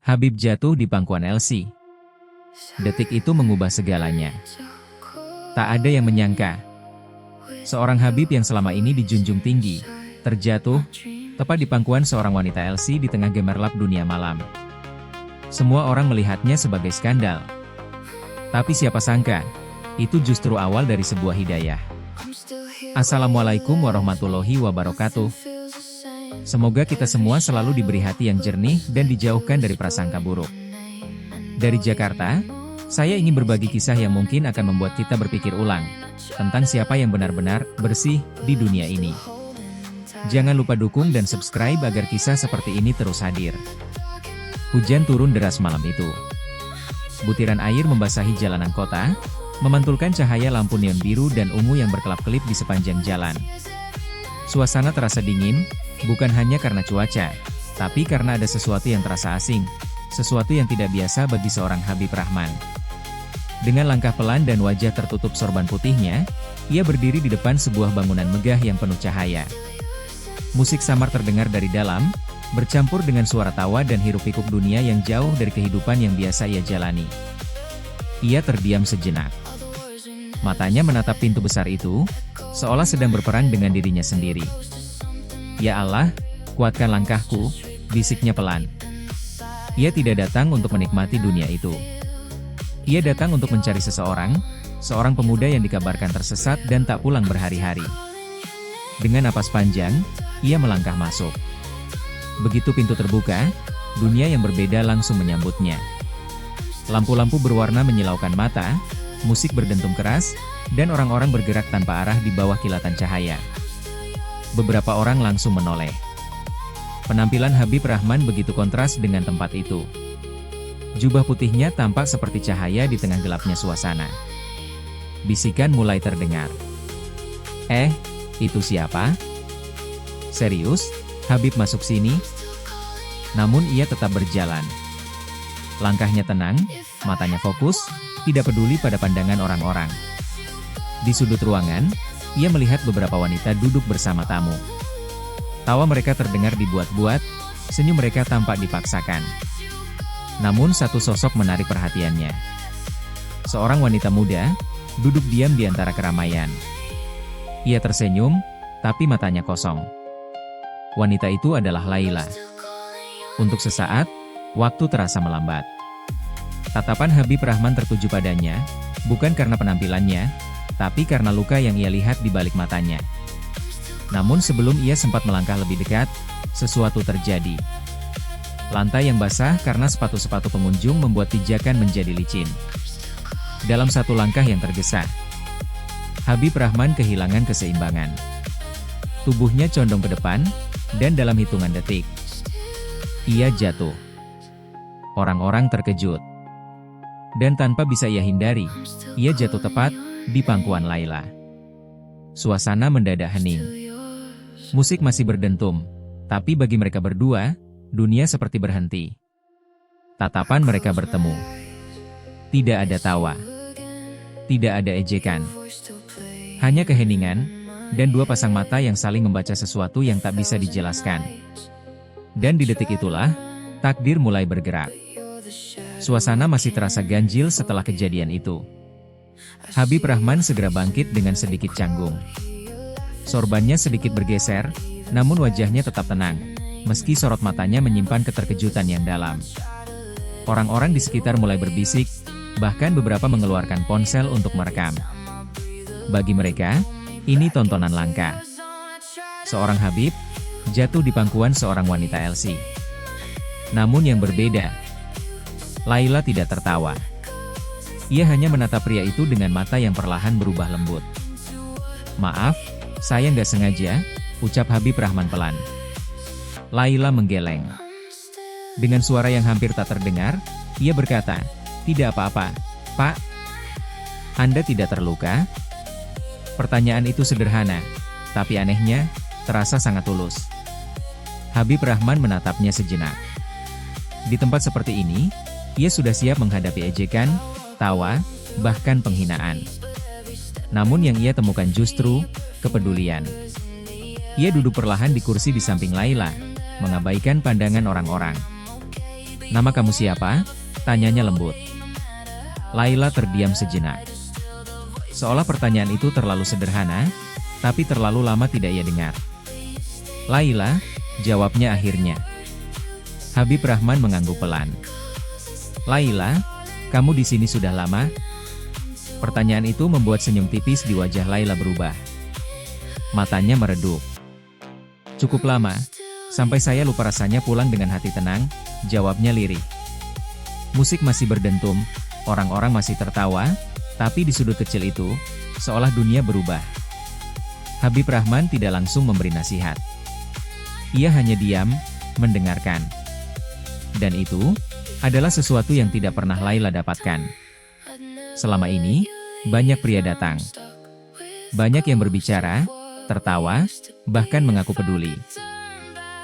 Habib jatuh di pangkuan Elsie. Detik itu mengubah segalanya. Tak ada yang menyangka. Seorang Habib yang selama ini dijunjung tinggi, terjatuh, tepat di pangkuan seorang wanita Elsie di tengah gemerlap dunia malam. Semua orang melihatnya sebagai skandal. Tapi siapa sangka, itu justru awal dari sebuah hidayah. Assalamualaikum warahmatullahi wabarakatuh. Semoga kita semua selalu diberi hati yang jernih dan dijauhkan dari prasangka buruk. Dari Jakarta, saya ingin berbagi kisah yang mungkin akan membuat kita berpikir ulang tentang siapa yang benar-benar bersih di dunia ini. Jangan lupa dukung dan subscribe agar kisah seperti ini terus hadir. Hujan turun deras malam itu. Butiran air membasahi jalanan kota, memantulkan cahaya lampu neon biru dan ungu yang berkelap-kelip di sepanjang jalan. Suasana terasa dingin, bukan hanya karena cuaca, tapi karena ada sesuatu yang terasa asing, sesuatu yang tidak biasa bagi seorang Habib Rahman. Dengan langkah pelan dan wajah tertutup sorban putihnya, ia berdiri di depan sebuah bangunan megah yang penuh cahaya. Musik samar terdengar dari dalam, bercampur dengan suara tawa dan hiruk-pikuk dunia yang jauh dari kehidupan yang biasa ia jalani. Ia terdiam sejenak. Matanya menatap pintu besar itu, seolah sedang berperang dengan dirinya sendiri. "Ya Allah, kuatkan langkahku," bisiknya pelan. Ia tidak datang untuk menikmati dunia itu. Ia datang untuk mencari seseorang, seorang pemuda yang dikabarkan tersesat dan tak pulang berhari-hari. Dengan napas panjang, ia melangkah masuk. Begitu pintu terbuka, dunia yang berbeda langsung menyambutnya. Lampu-lampu berwarna menyilaukan mata, musik berdentum keras, dan orang-orang bergerak tanpa arah di bawah kilatan cahaya. Beberapa orang langsung menoleh. Penampilan Habib Rahman begitu kontras dengan tempat itu. Jubah putihnya tampak seperti cahaya di tengah gelapnya suasana. Bisikan mulai terdengar. Itu siapa? Serius, Habib masuk sini?" Namun ia tetap berjalan. Langkahnya tenang, matanya fokus, tidak peduli pada pandangan orang-orang. Di sudut ruangan, ia melihat beberapa wanita duduk bersama tamu. Tawa mereka terdengar dibuat-buat, senyum mereka tampak dipaksakan. Namun satu sosok menarik perhatiannya. Seorang wanita muda, duduk diam di antara keramaian. Ia tersenyum, tapi matanya kosong. Wanita itu adalah Laila. Untuk sesaat, waktu terasa melambat. Tatapan Habib Rahman tertuju padanya, bukan karena penampilannya, tapi karena luka yang ia lihat di balik matanya. Namun sebelum ia sempat melangkah lebih dekat, sesuatu terjadi. Lantai yang basah karena sepatu-sepatu pengunjung membuat pijakan menjadi licin. Dalam satu langkah yang tergesa, Habib Rahman kehilangan keseimbangan. Tubuhnya condong ke depan, dan dalam hitungan detik, ia jatuh. Orang-orang terkejut. Dan tanpa bisa ia hindari, ia jatuh tepat di pangkuan Laila. Suasana mendadak hening. Musik masih berdentum, tapi bagi mereka berdua, dunia seperti berhenti. Tatapan mereka bertemu. Tidak ada tawa. Tidak ada ejekan. Hanya keheningan, dan dua pasang mata yang saling membaca sesuatu yang tak bisa dijelaskan. Dan di detik itulah, takdir mulai bergerak. Suasana masih terasa ganjil setelah kejadian itu. Habib Rahman segera bangkit dengan sedikit canggung. Sorbannya sedikit bergeser, namun wajahnya tetap tenang, meski sorot matanya menyimpan keterkejutan yang dalam. Orang-orang di sekitar mulai berbisik, bahkan beberapa mengeluarkan ponsel untuk merekam. Bagi mereka, ini tontonan langka. Seorang Habib jatuh di pangkuan seorang wanita Elsie. Namun yang berbeda, Laila tidak tertawa. Ia hanya menatap pria itu dengan mata yang perlahan berubah lembut. "Maaf, saya nggak sengaja," ucap Habib Rahman pelan. Laila menggeleng. Dengan suara yang hampir tak terdengar, ia berkata, "Tidak apa-apa, Pak. Anda tidak terluka?" Pertanyaan itu sederhana, tapi anehnya, terasa sangat tulus. Habib Rahman menatapnya sejenak. Di tempat seperti ini, ia sudah siap menghadapi ejekan, tawa, bahkan penghinaan. Namun yang ia temukan justru kepedulian. Ia duduk perlahan di kursi di samping Laila, mengabaikan pandangan orang-orang. Nama kamu siapa? Tanyanya lembut. Laila terdiam sejenak. Seolah pertanyaan itu terlalu sederhana, tapi terlalu lama tidak ia dengar. Laila, jawabnya akhirnya. Habib Rahman mengangguk pelan. Laila, kamu di sini sudah lama? Pertanyaan itu membuat senyum tipis di wajah Laila berubah. Matanya meredup. Cukup lama, sampai saya lupa rasanya pulang dengan hati tenang, jawabnya lirih. Musik masih berdentum, orang-orang masih tertawa, tapi di sudut kecil itu, seolah dunia berubah. Habib Rahman tidak langsung memberi nasihat. Ia hanya diam, mendengarkan. Dan itu, adalah sesuatu yang tidak pernah Laila dapatkan. Selama ini, banyak pria datang. Banyak yang berbicara, tertawa, bahkan mengaku peduli.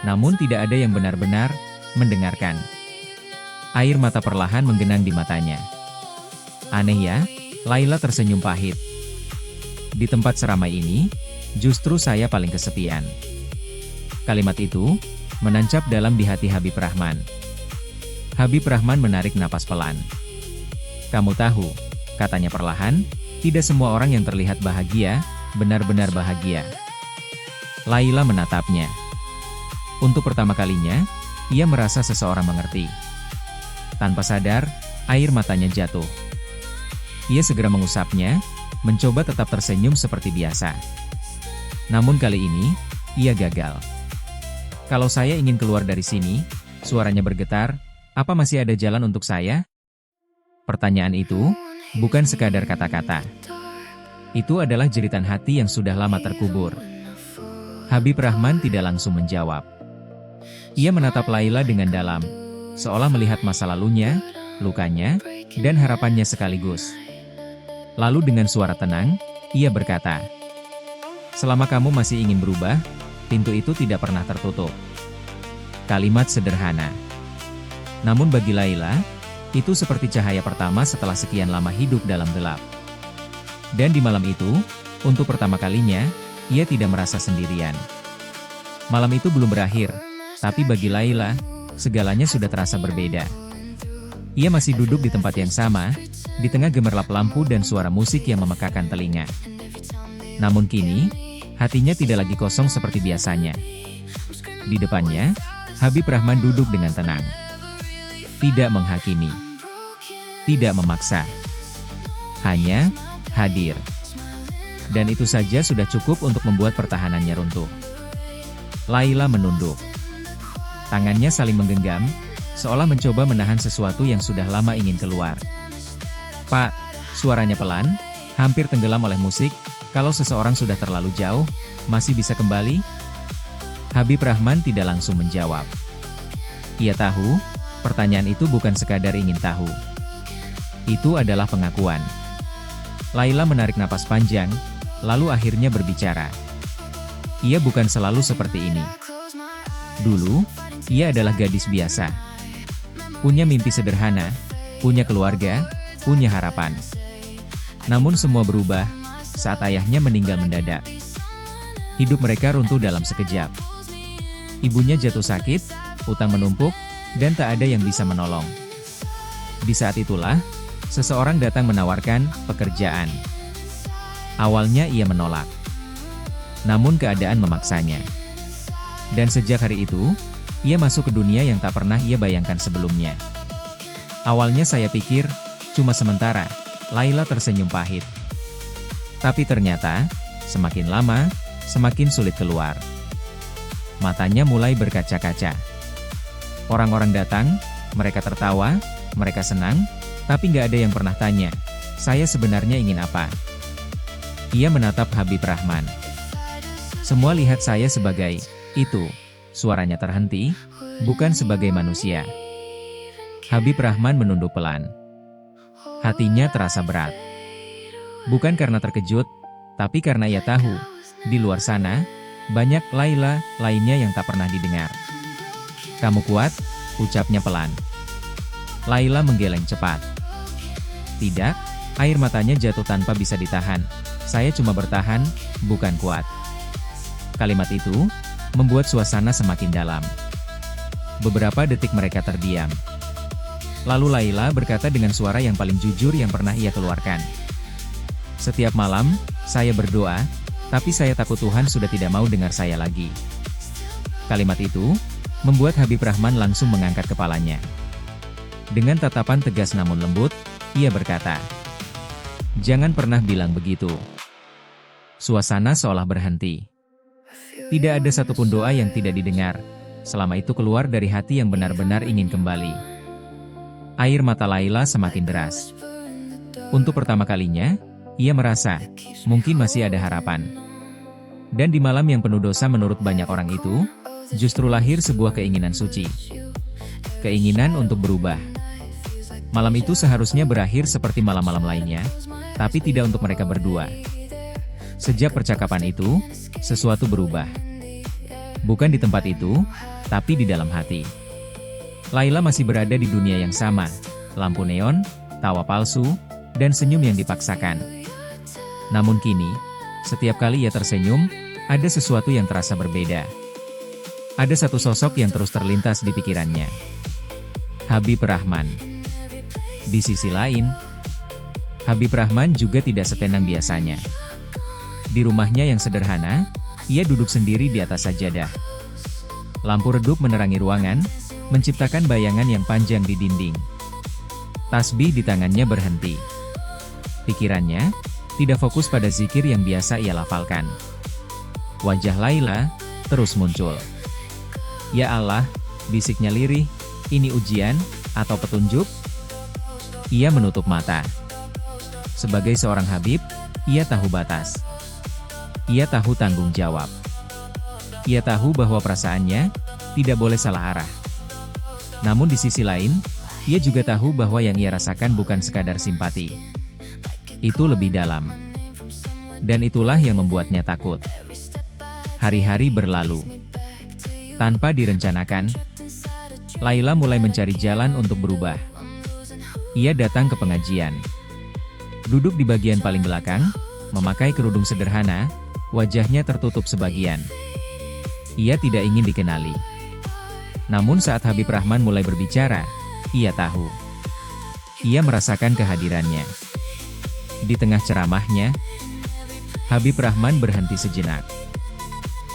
Namun tidak ada yang benar-benar mendengarkan. Air mata perlahan menggenang di matanya. Aneh ya, Laila tersenyum pahit. Di tempat seramai ini, justru saya paling kesepian. Kalimat itu menancap dalam di hati Habib Rahman. Habib Rahman menarik napas pelan. Kamu tahu, katanya perlahan, tidak semua orang yang terlihat bahagia, benar-benar bahagia. Laila menatapnya. Untuk pertama kalinya, ia merasa seseorang mengerti. Tanpa sadar, air matanya jatuh. Ia segera mengusapnya, mencoba tetap tersenyum seperti biasa. Namun kali ini, ia gagal. Kalau saya ingin keluar dari sini, suaranya bergetar, apa masih ada jalan untuk saya? Pertanyaan itu, bukan sekadar kata-kata. Itu adalah jeritan hati yang sudah lama terkubur. Habib Rahman tidak langsung menjawab. Ia menatap Laila dengan dalam, seolah melihat masa lalunya, lukanya, dan harapannya sekaligus. Lalu dengan suara tenang, ia berkata, selama kamu masih ingin berubah, pintu itu tidak pernah tertutup. Kalimat sederhana. Namun bagi Laila, itu seperti cahaya pertama setelah sekian lama hidup dalam gelap. Dan di malam itu, untuk pertama kalinya, ia tidak merasa sendirian. Malam itu belum berakhir, tapi bagi Laila, segalanya sudah terasa berbeda. Ia masih duduk di tempat yang sama, di tengah gemerlap lampu dan suara musik yang memekakan telinga. Namun kini, hatinya tidak lagi kosong seperti biasanya. Di depannya, Habib Rahman duduk dengan tenang. Tidak menghakimi. Tidak memaksa. Hanya hadir. Dan itu saja sudah cukup untuk membuat pertahanannya runtuh. Laila menunduk. Tangannya saling menggenggam, seolah mencoba menahan sesuatu yang sudah lama ingin keluar. Pak, suaranya pelan, hampir tenggelam oleh musik, kalau seseorang sudah terlalu jauh, masih bisa kembali? Habib Rahman tidak langsung menjawab. Ia tahu, pertanyaan itu bukan sekadar ingin tahu. Itu adalah pengakuan. Laila menarik napas panjang, lalu akhirnya berbicara. Ia bukan selalu seperti ini. Dulu, ia adalah gadis biasa. Punya mimpi sederhana, punya keluarga, punya harapan. Namun semua berubah, saat ayahnya meninggal mendadak. Hidup mereka runtuh dalam sekejap. Ibunya jatuh sakit, utang menumpuk, dan tak ada yang bisa menolong. Di saat itulah, seseorang datang menawarkan pekerjaan. Awalnya ia menolak. Namun keadaan memaksanya. Dan sejak hari itu, ia masuk ke dunia yang tak pernah ia bayangkan sebelumnya. Awalnya saya pikir, cuma sementara, Laila tersenyum pahit. Tapi ternyata, semakin lama, semakin sulit keluar. Matanya mulai berkaca-kaca. Orang-orang datang, mereka tertawa, mereka senang, tapi nggak ada yang pernah tanya, saya sebenarnya ingin apa? Ia menatap Habib Rahman. Semua lihat saya sebagai itu. Suaranya terhenti, bukan sebagai manusia. Habib Rahman menunduk pelan. Hatinya terasa berat. Bukan karena terkejut, tapi karena ia tahu, di luar sana, banyak Laila lainnya yang tak pernah didengar. Kamu kuat? Ucapnya pelan. Laila menggeleng cepat. Tidak, air matanya jatuh tanpa bisa ditahan. Saya cuma bertahan, bukan kuat. Kalimat itu membuat suasana semakin dalam. Beberapa detik mereka terdiam. Lalu Laila berkata dengan suara yang paling jujur yang pernah ia keluarkan. "Setiap malam, saya berdoa, tapi saya takut Tuhan sudah tidak mau dengar saya lagi." Kalimat itu membuat Habib Rahman langsung mengangkat kepalanya. Dengan tatapan tegas namun lembut, ia berkata, "Jangan pernah bilang begitu." Suasana seolah berhenti. Tidak ada satupun doa yang tidak didengar, selama itu keluar dari hati yang benar-benar ingin kembali. Air mata Laila semakin deras. Untuk pertama kalinya, ia merasa, mungkin masih ada harapan. Dan di malam yang penuh dosa menurut banyak orang itu, justru lahir sebuah keinginan suci. Keinginan untuk berubah. Malam itu seharusnya berakhir seperti malam-malam lainnya, tapi tidak untuk mereka berdua. Sejak percakapan itu, sesuatu berubah. Bukan di tempat itu, tapi di dalam hati. Laila masih berada di dunia yang sama, lampu neon, tawa palsu, dan senyum yang dipaksakan. Namun kini, setiap kali ia tersenyum, ada sesuatu yang terasa berbeda. Ada satu sosok yang terus terlintas di pikirannya. Habib Rahman. Di sisi lain, Habib Rahman juga tidak setenang biasanya. Di rumahnya yang sederhana, ia duduk sendiri di atas sajadah. Lampu redup menerangi ruangan, menciptakan bayangan yang panjang di dinding. Tasbih di tangannya berhenti. Pikirannya tidak fokus pada zikir yang biasa ia lafalkan. Wajah Laila terus muncul. "Ya Allah," bisiknya lirih, "ini ujian atau petunjuk?" Ia menutup mata. Sebagai seorang Habib, ia tahu batas. Ia tahu tanggung jawab. Ia tahu bahwa perasaannya tidak boleh salah arah. Namun di sisi lain, ia juga tahu bahwa yang ia rasakan bukan sekadar simpati. Itu lebih dalam. Dan itulah yang membuatnya takut. Hari-hari berlalu. Tanpa direncanakan, Laila mulai mencari jalan untuk berubah. Ia datang ke pengajian. Duduk di bagian paling belakang, memakai kerudung sederhana, wajahnya tertutup sebagian. Ia tidak ingin dikenali. Namun saat Habib Rahman mulai berbicara, ia tahu. Ia merasakan kehadirannya. Di tengah ceramahnya, Habib Rahman berhenti sejenak.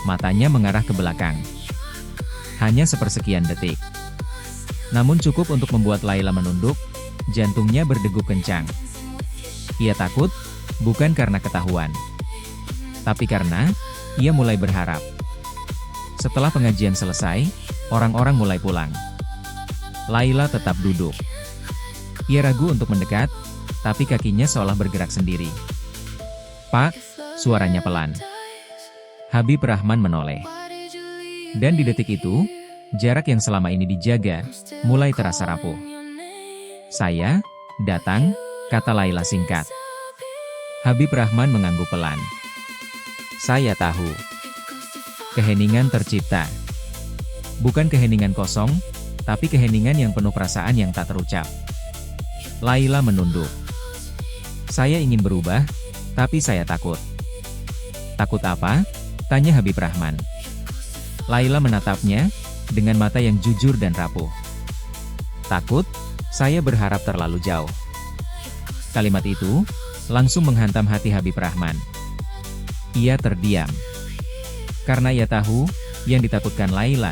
Matanya mengarah ke belakang. Hanya sepersekian detik. Namun cukup untuk membuat Laila menunduk, jantungnya berdegup kencang. Ia takut, bukan karena ketahuan, tapi karena ia mulai berharap. Setelah pengajian selesai, orang-orang mulai pulang. Laila tetap duduk. Ia ragu untuk mendekat, tapi kakinya seolah bergerak sendiri. "Pak," suaranya pelan. Habib Rahman menoleh. Dan di detik itu, jarak yang selama ini dijaga, mulai terasa rapuh. "Saya datang," kata Laila singkat. Habib Rahman mengangguk pelan. "Saya tahu." Keheningan tercipta. Bukan keheningan kosong, tapi keheningan yang penuh perasaan yang tak terucap. Laila menunduk. "Saya ingin berubah, tapi saya takut." "Takut apa?" tanya Habib Rahman. Laila menatapnya, dengan mata yang jujur dan rapuh. "Takut, saya berharap terlalu jauh." Kalimat itu langsung menghantam hati Habib Rahman. Ia terdiam. Karena ia tahu, yang ditakutkan Laila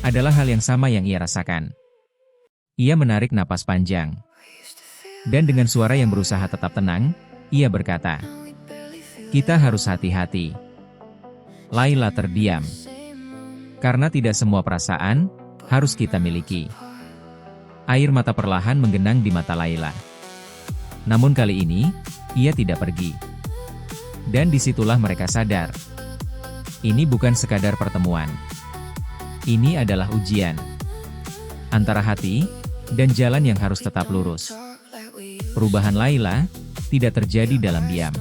adalah hal yang sama yang ia rasakan. Ia menarik napas panjang. Dan dengan suara yang berusaha tetap tenang, ia berkata, "Kita harus hati-hati." Laila terdiam. Karena tidak semua perasaan harus kita miliki. Air mata perlahan menggenang di mata Laila. Namun kali ini, ia tidak pergi. Dan disitulah mereka sadar. Ini bukan sekadar pertemuan. Ini adalah ujian. Antara hati dan jalan yang harus tetap lurus. Perubahan Laila tidak terjadi dalam diam.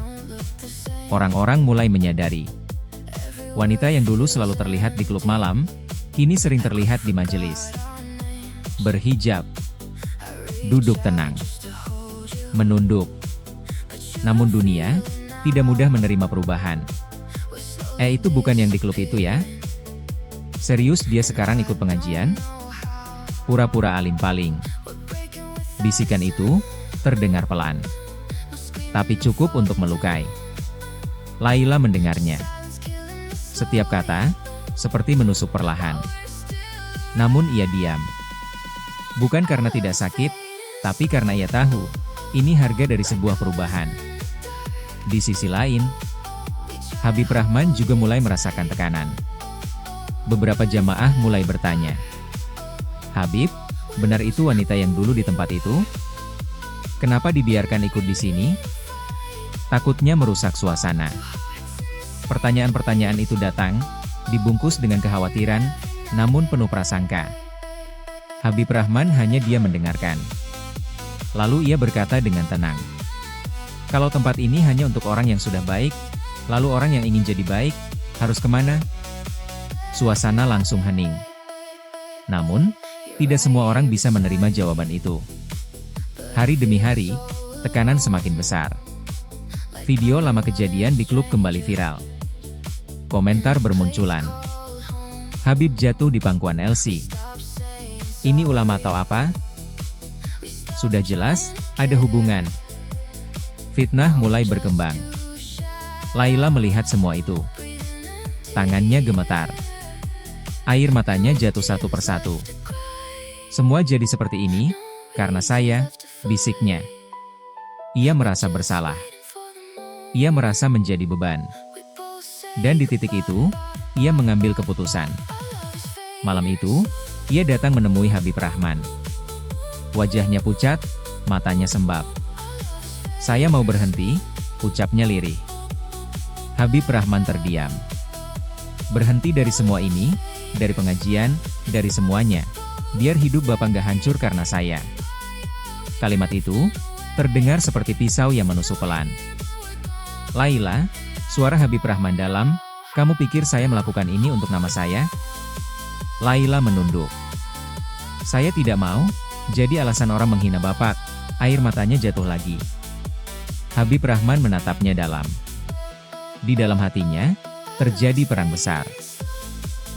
Orang-orang mulai menyadari. Wanita yang dulu selalu terlihat di klub malam, kini sering terlihat di majelis. Berhijab. Duduk tenang. Menunduk. Namun dunia tidak mudah menerima perubahan. Itu bukan yang di klub itu ya? Serius dia sekarang ikut pengajian? Pura-pura alim paling. Bisikan itu terdengar pelan, tapi cukup untuk melukai. Laila mendengarnya. Setiap kata seperti menusuk perlahan. Namun ia diam. Bukan karena tidak sakit, tapi karena ia tahu ini harga dari sebuah perubahan. Di sisi lain, Habib Rahman juga mulai merasakan tekanan. Beberapa jamaah mulai bertanya, "Habib, benar itu wanita yang dulu di tempat itu? Kenapa dibiarkan ikut di sini?" Takutnya merusak suasana. Pertanyaan-pertanyaan itu datang, dibungkus dengan kekhawatiran, namun penuh prasangka. Habib Rahman hanya diam mendengarkan. Lalu ia berkata dengan tenang, "Kalau tempat ini hanya untuk orang yang sudah baik, lalu orang yang ingin jadi baik, harus kemana?" Suasana langsung hening. Namun, tidak semua orang bisa menerima jawaban itu. Hari demi hari, tekanan semakin besar. Video lama kejadian di klub kembali viral. Komentar bermunculan. Habib jatuh di pangkuan LC. Ini ulama atau apa? Sudah jelas, ada hubungan. Fitnah mulai berkembang. Laila melihat semua itu. Tangannya gemetar. Air matanya jatuh satu persatu. Semua jadi seperti ini, karena saya, bisiknya. Ia merasa bersalah. Ia merasa menjadi beban. Dan di titik itu, ia mengambil keputusan. Malam itu, ia datang menemui Habib Rahman. Wajahnya pucat, matanya sembab. "Saya mau berhenti," ucapnya lirih. Habib Rahman terdiam. "Berhenti dari semua ini, dari pengajian, dari semuanya. Biar hidup Bapak nggak hancur karena saya." Kalimat itu terdengar seperti pisau yang menusuk pelan. "Laila," suara Habib Rahman dalam, "kamu pikir saya melakukan ini untuk nama saya?" Laila menunduk. "Saya tidak mau, jadi alasan orang menghina Bapak." Air matanya jatuh lagi. Habib Rahman menatapnya dalam. Di dalam hatinya, terjadi perang besar.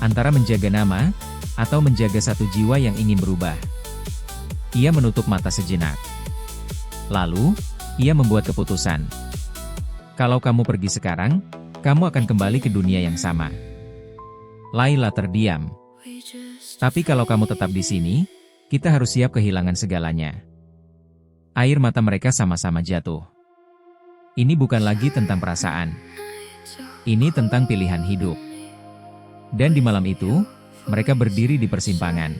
Antara menjaga nama, atau menjaga satu jiwa yang ingin berubah. Ia menutup mata sejenak. Lalu, ia membuat keputusan. "Kalau kamu pergi sekarang, kamu akan kembali ke dunia yang sama." Laila terdiam. "Tapi kalau kamu tetap di sini, kita harus siap kehilangan segalanya." Air mata mereka sama-sama jatuh. Ini bukan lagi tentang perasaan. Ini tentang pilihan hidup. Dan di malam itu, mereka berdiri di persimpangan.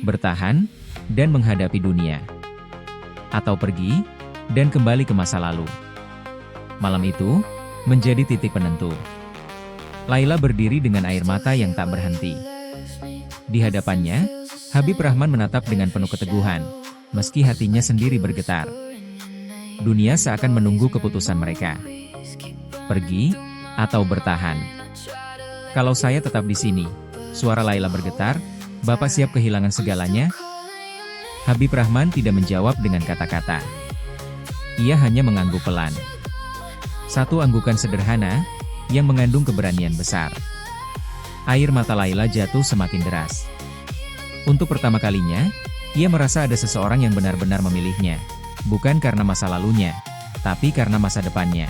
Bertahan, dan menghadapi dunia. Atau pergi, dan kembali ke masa lalu. Malam itu, menjadi titik penentu. Laila berdiri dengan air mata yang tak berhenti. Di hadapannya, Habib Rahman menatap dengan penuh keteguhan, meski hatinya sendiri bergetar. Dunia seakan menunggu keputusan mereka. Pergi, atau bertahan. "Kalau saya tetap di sini," suara Laila bergetar, "Bapak siap kehilangan segalanya?" Habib Rahman tidak menjawab dengan kata-kata. Ia hanya mengangguk pelan. Satu anggukan sederhana, yang mengandung keberanian besar. Air mata Laila jatuh semakin deras. Untuk pertama kalinya, ia merasa ada seseorang yang benar-benar memilihnya. Bukan karena masa lalunya, tapi karena masa depannya.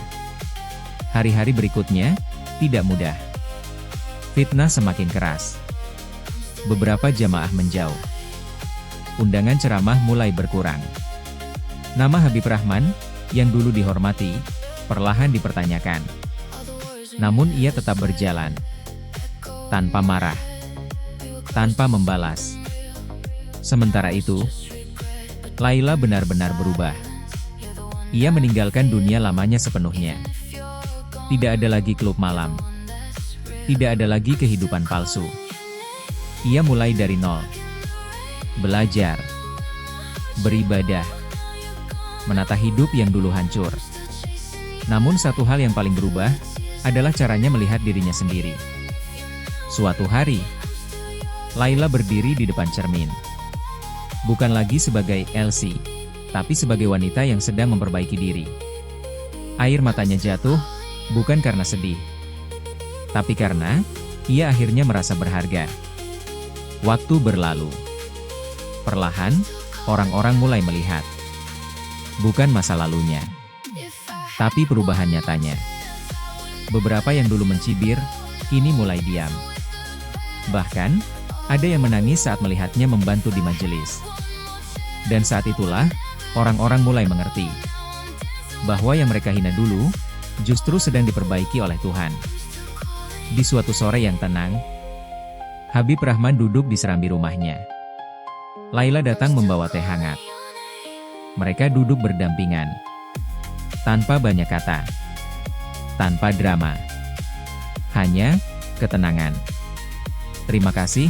Hari-hari berikutnya, tidak mudah. Fitnah semakin keras. Beberapa jamaah menjauh. Undangan ceramah mulai berkurang. Nama Habib Rahman, yang dulu dihormati, perlahan dipertanyakan. Namun ia tetap berjalan. Tanpa marah. Tanpa membalas. Sementara itu, Laila benar-benar berubah. Ia meninggalkan dunia lamanya sepenuhnya. Tidak ada lagi klub malam. Tidak ada lagi kehidupan palsu. Ia mulai dari nol. Belajar. Beribadah. Menata hidup yang dulu hancur. Namun satu hal yang paling berubah, adalah caranya melihat dirinya sendiri. Suatu hari, Laila berdiri di depan cermin. Bukan lagi sebagai Elsie, tapi sebagai wanita yang sedang memperbaiki diri. Air matanya jatuh, bukan karena sedih, tapi karena ia akhirnya merasa berharga. Waktu berlalu. Perlahan, orang-orang mulai melihat bukan masa lalunya, tapi perubahan nyatanya. Beberapa yang dulu mencibir, kini mulai diam. Bahkan, ada yang menangis saat melihatnya membantu di majelis. Dan saat itulah, orang-orang mulai mengerti bahwa yang mereka hina dulu, justru sedang diperbaiki oleh Tuhan. Di suatu sore yang tenang, Habib Rahman duduk di serambi rumahnya. Laila datang membawa teh hangat. Mereka duduk berdampingan, tanpa banyak kata, tanpa drama, hanya ketenangan. "Terima kasih,"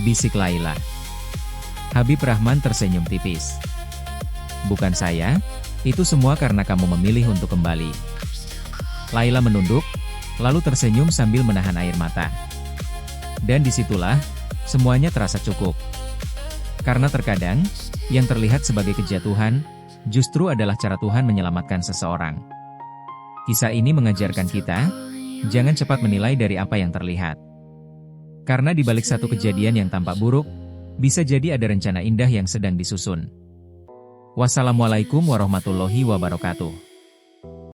bisik Laila. Habib Rahman tersenyum tipis. "Bukan saya, itu semua karena kamu memilih untuk kembali." Laila menunduk, lalu tersenyum sambil menahan air mata. Dan disitulah, semuanya terasa cukup. Karena terkadang, yang terlihat sebagai kejatuhan, justru adalah cara Tuhan menyelamatkan seseorang. Kisah ini mengajarkan kita, jangan cepat menilai dari apa yang terlihat. Karena di balik satu kejadian yang tampak buruk, bisa jadi ada rencana indah yang sedang disusun. Wassalamualaikum warahmatullahi wabarakatuh.